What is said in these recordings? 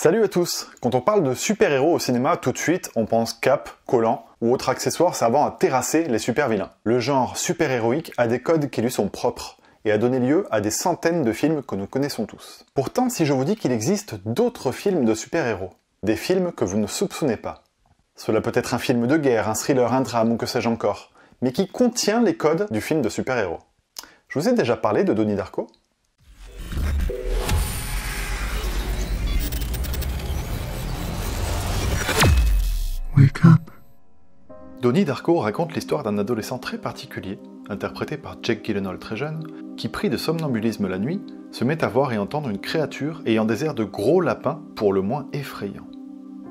Salut à tous! Quand on parle de super-héros au cinéma, tout de suite, on pense cape, collant ou autres accessoires servant à terrasser les super-vilains. Le genre super-héroïque a des codes qui lui sont propres et a donné lieu à des centaines de films que nous connaissons tous. Pourtant, si je vous dis qu'il existe d'autres films de super-héros, des films que vous ne soupçonnez pas, cela peut être un film de guerre, un thriller, un drame ou que sais-je encore, mais qui contient les codes du film de super-héros. Je vous ai déjà parlé de Donnie Darko. Wake up. Donnie Darko raconte l'histoire d'un adolescent très particulier, interprété par Jake Gyllenhaal très jeune, qui, pris de somnambulisme la nuit, se met à voir et entendre une créature ayant des airs de gros lapins pour le moins effrayants.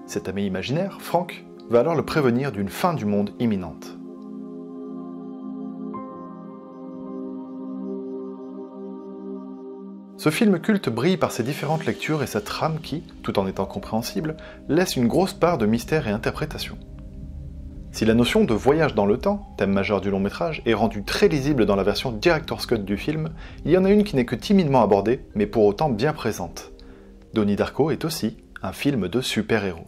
Cet ami imaginaire, Frank, va alors le prévenir d'une fin du monde imminente. Ce film culte brille par ses différentes lectures et sa trame qui, tout en étant compréhensible, laisse une grosse part de mystère et interprétation. Si la notion de voyage dans le temps, thème majeur du long métrage, est rendue très lisible dans la version Director's Cut du film, il y en a une qui n'est que timidement abordée, mais pour autant bien présente. Donnie Darko est aussi un film de super-héros.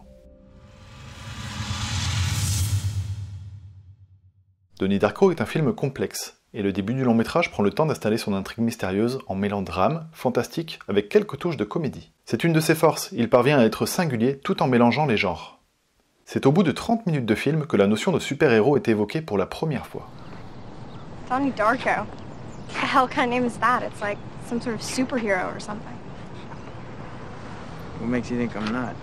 Donnie Darko est un film complexe, et le début du long métrage prend le temps d'installer son intrigue mystérieuse en mêlant drame, fantastique, avec quelques touches de comédie. C'est une de ses forces, il parvient à être singulier tout en mélangeant les genres. C'est au bout de 30 minutes de film que la notion de super-héros est évoquée pour la première fois. Donnie Darko. What the hell kind of name is that? It's like some sort of superhero or something. What makes you think I'm not?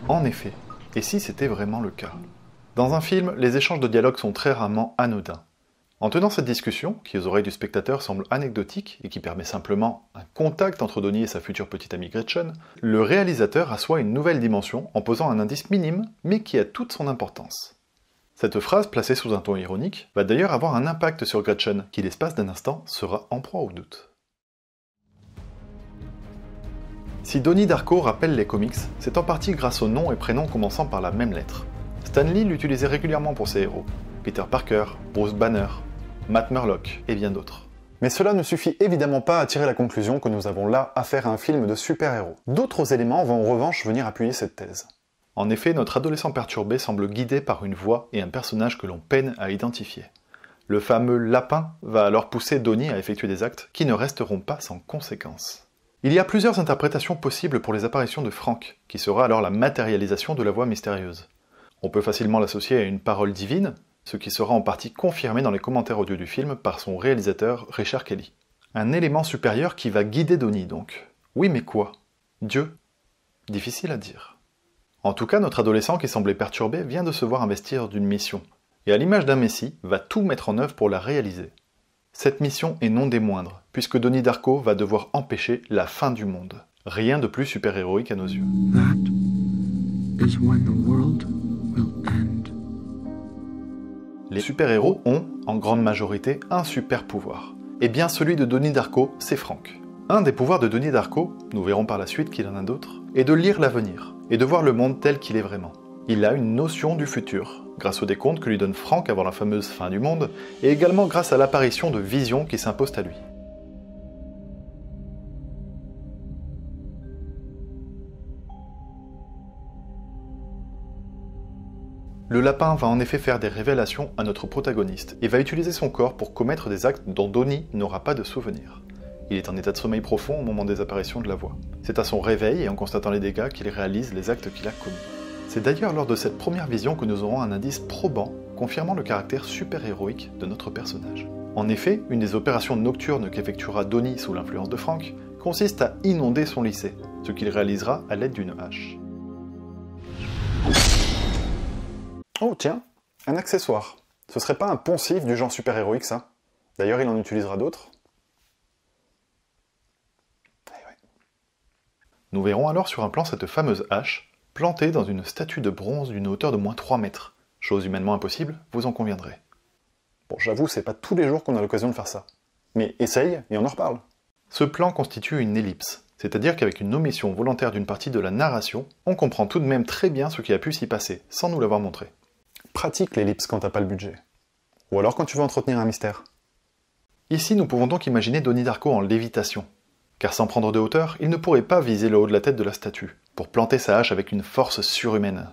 En effet, et si c'était vraiment le cas? Dans un film, les échanges de dialogue sont très rarement anodins. En tenant cette discussion, qui aux oreilles du spectateur semble anecdotique et qui permet simplement un contact entre Donnie et sa future petite amie Gretchen, le réalisateur assoit une nouvelle dimension en posant un indice minime, mais qui a toute son importance. Cette phrase, placée sous un ton ironique, va d'ailleurs avoir un impact sur Gretchen, qui l'espace d'un instant sera en proie au doute. Si Donnie Darko rappelle les comics, c'est en partie grâce au nom et prénom commençant par la même lettre. Stan Lee l'utilisait régulièrement pour ses héros, Peter Parker, Bruce Banner, Matt Murdock et bien d'autres. Mais cela ne suffit évidemment pas à tirer la conclusion que nous avons là affaire à un film de super-héros. D'autres éléments vont en revanche venir appuyer cette thèse. En effet, notre adolescent perturbé semble guidé par une voix et un personnage que l'on peine à identifier. Le fameux lapin va alors pousser Donnie à effectuer des actes qui ne resteront pas sans conséquences. Il y a plusieurs interprétations possibles pour les apparitions de Frank, qui sera alors la matérialisation de la voix mystérieuse. On peut facilement l'associer à une parole divine, ce qui sera en partie confirmé dans les commentaires audio du film par son réalisateur Richard Kelly. Un élément supérieur qui va guider Donnie donc. Oui mais quoi? Dieu? Difficile à dire. En tout cas, notre adolescent qui semblait perturbé vient de se voir investir d'une mission, et à l'image d'un messie, va tout mettre en œuvre pour la réaliser. Cette mission est non des moindres, puisque Donnie Darko va devoir empêcher la fin du monde. Rien de plus super-héroïque à nos yeux. That is when the world will end. Les super-héros ont, en grande majorité, un super pouvoir. Et bien celui de Donnie Darko, c'est Frank. Un des pouvoirs de Donnie Darko, nous verrons par la suite qu'il en a d'autres, est de lire l'avenir, et de voir le monde tel qu'il est vraiment. Il a une notion du futur, grâce aux décomptes que lui donne Frank avant la fameuse fin du monde, et également grâce à l'apparition de visions qui s'imposent à lui. Le lapin va en effet faire des révélations à notre protagoniste et va utiliser son corps pour commettre des actes dont Donnie n'aura pas de souvenir. Il est en état de sommeil profond au moment des apparitions de la voix. C'est à son réveil et en constatant les dégâts qu'il réalise les actes qu'il a commis. C'est d'ailleurs lors de cette première vision que nous aurons un indice probant confirmant le caractère super-héroïque de notre personnage. En effet, une des opérations nocturnes qu'effectuera Donnie sous l'influence de Frank consiste à inonder son lycée, ce qu'il réalisera à l'aide d'une hache. Oh tiens, un accessoire. Ce serait pas un poncif du genre super-héroïque ça? D'ailleurs il en utilisera d'autres. Nous verrons alors sur un plan cette fameuse hache, plantée dans une statue de bronze d'une hauteur de moins 3 mètres. Chose humainement impossible, vous en conviendrez. Bon j'avoue c'est pas tous les jours qu'on a l'occasion de faire ça. Mais essaye et on en reparle. Ce plan constitue une ellipse, c'est-à-dire qu'avec une omission volontaire d'une partie de la narration, on comprend tout de même très bien ce qui a pu s'y passer, sans nous l'avoir montré. Pratique l'ellipse quand t'as pas le budget. Ou alors quand tu veux entretenir un mystère. Ici, nous pouvons donc imaginer Donnie Darko en lévitation. car sans prendre de hauteur, il ne pourrait pas viser le haut de la tête de la statue, pour planter sa hache avec une force surhumaine.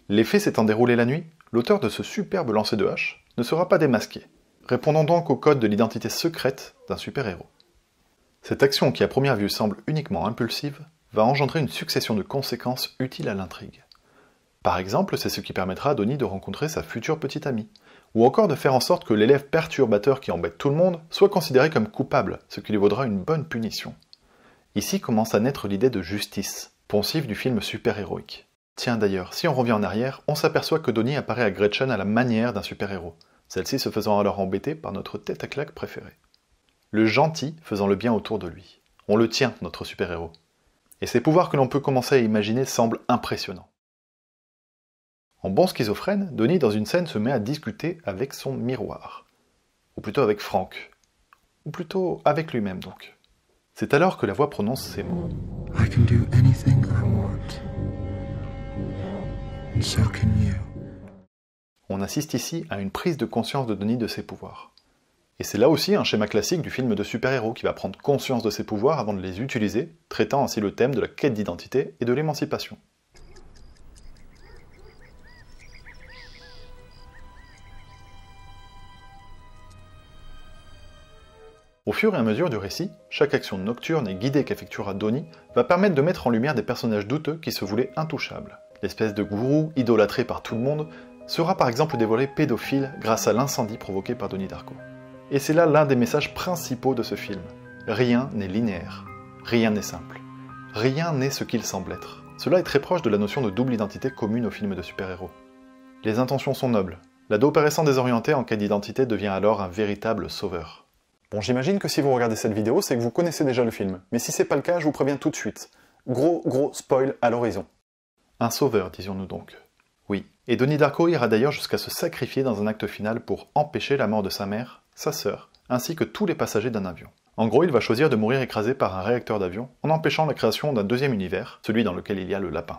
L'effet s'étant déroulé la nuit, l'auteur de ce superbe lancer de hache ne sera pas démasqué, répondant donc au code de l'identité secrète d'un super-héros. Cette action qui à première vue semble uniquement impulsive, va engendrer une succession de conséquences utiles à l'intrigue. Par exemple, c'est ce qui permettra à Donnie de rencontrer sa future petite amie, ou encore de faire en sorte que l'élève perturbateur qui embête tout le monde soit considéré comme coupable, ce qui lui vaudra une bonne punition. Ici commence à naître l'idée de justice, poncif du film super-héroïque. Tiens d'ailleurs, si on revient en arrière, on s'aperçoit que Donnie apparaît à Gretchen à la manière d'un super-héros, celle-ci se faisant alors embêter par notre tête à claque préférée. Le gentil faisant le bien autour de lui. On le tient, notre super-héros. Et ces pouvoirs que l'on peut commencer à imaginer semblent impressionnants. En bon schizophrène, Donnie dans une scène se met à discuter avec son miroir. Ou plutôt avec Frank. Ou plutôt avec lui-même donc. C'est alors que la voix prononce ces mots. I can do anything I want. And so can you. On assiste ici à une prise de conscience de Donnie de ses pouvoirs. Et c'est là aussi un schéma classique du film de super-héros qui va prendre conscience de ses pouvoirs avant de les utiliser, traitant ainsi le thème de la quête d'identité et de l'émancipation. Au fur et à mesure du récit, chaque action nocturne et guidée qu'effectuera Donnie va permettre de mettre en lumière des personnages douteux qui se voulaient intouchables. L'espèce de gourou idolâtré par tout le monde sera par exemple dévoilé pédophile grâce à l'incendie provoqué par Donnie Darko. Et c'est là l'un des messages principaux de ce film. Rien n'est linéaire, rien n'est simple, rien n'est ce qu'il semble être. Cela est très proche de la notion de double identité commune aux films de super-héros. Les intentions sont nobles, l'ado paraissant désorienté en quête d'identité devient alors un véritable sauveur. Bon, j'imagine que si vous regardez cette vidéo, c'est que vous connaissez déjà le film, mais si c'est pas le cas, je vous préviens tout de suite. Gros spoil à l'horizon. Un sauveur, disions-nous donc. Oui, et Donnie Darko ira d'ailleurs jusqu'à se sacrifier dans un acte final pour empêcher la mort de sa mère, sa sœur, ainsi que tous les passagers d'un avion. En gros, il va choisir de mourir écrasé par un réacteur d'avion, en empêchant la création d'un deuxième univers, celui dans lequel il y a le lapin.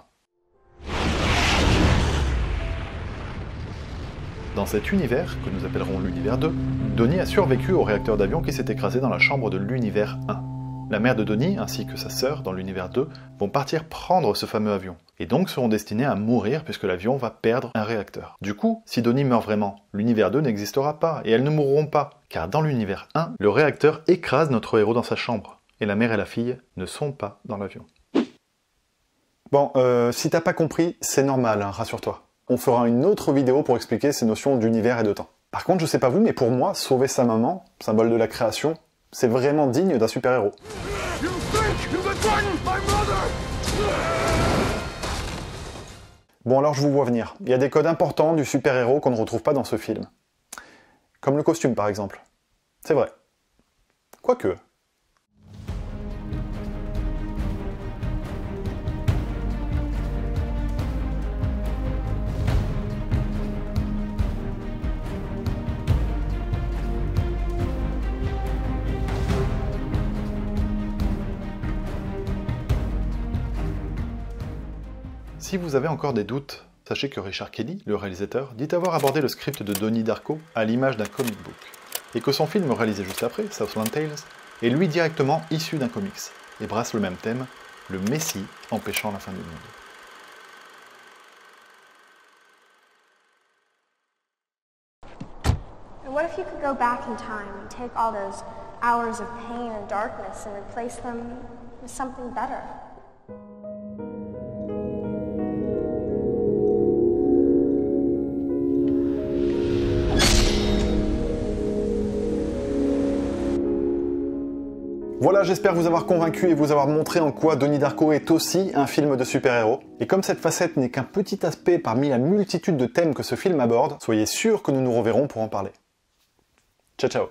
Dans cet univers, que nous appellerons l'univers 2, Donnie a survécu au réacteur d'avion qui s'est écrasé dans la chambre de l'univers 1. La mère de Donnie, ainsi que sa sœur, dans l'univers 2, vont partir prendre ce fameux avion, et donc seront destinés à mourir puisque l'avion va perdre un réacteur. Du coup, si Donnie meurt vraiment, l'univers 2 n'existera pas, et elles ne mourront pas, car dans l'univers 1, le réacteur écrase notre héros dans sa chambre, et la mère et la fille ne sont pas dans l'avion. Bon, si t'as pas compris, c'est normal, hein, rassure-toi. On fera une autre vidéo pour expliquer ces notions d'univers et de temps. Par contre, je sais pas vous, mais pour moi, sauver sa maman, symbole de la création, c'est vraiment digne d'un super-héros. Bon alors je vous vois venir, il y a des codes importants du super-héros qu'on ne retrouve pas dans ce film. Comme le costume par exemple. C'est vrai. Quoique... Si vous avez encore des doutes, sachez que Richard Kelly, le réalisateur, dit avoir abordé le script de Donnie Darko à l'image d'un comic book, et que son film réalisé juste après, Southland Tales, est lui directement issu d'un comics, et brasse le même thème, le Messie empêchant la fin du monde. And what if you could go back in time and take all those hours of pain and darkness and replace them with something better? Voilà, j'espère vous avoir convaincu et vous avoir montré en quoi Donnie Darko est aussi un film de super-héros. Et comme cette facette n'est qu'un petit aspect parmi la multitude de thèmes que ce film aborde, soyez sûrs que nous nous reverrons pour en parler. Ciao ciao.